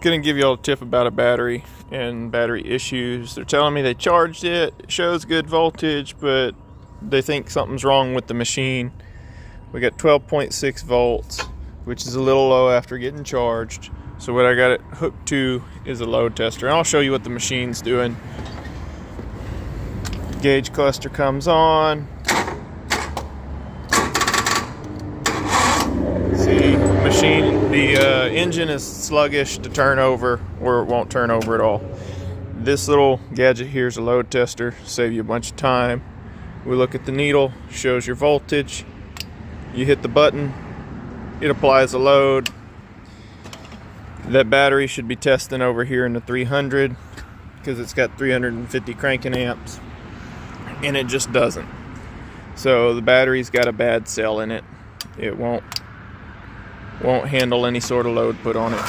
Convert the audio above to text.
Gonna give you all a tip about a battery and battery issues. They're telling me they charged it, it shows good voltage, but they think something's wrong with the machine. We got 12.6 volts, which is a little low after getting charged. So what I got it hooked to is a load tester, and I'll show you what the machine's doing. Gauge cluster comes on. See, the engine is sluggish to turn over, or it won't turn over at all. This little gadget here is a load tester, save you a bunch of time. We look at the needle, shows your voltage. You hit the button, it applies a load. That battery should be testing over here in the 300 because it's got 350 cranking amps, and it just doesn't. So the battery's got a bad cell in it. It won't handle any sort of load put on it.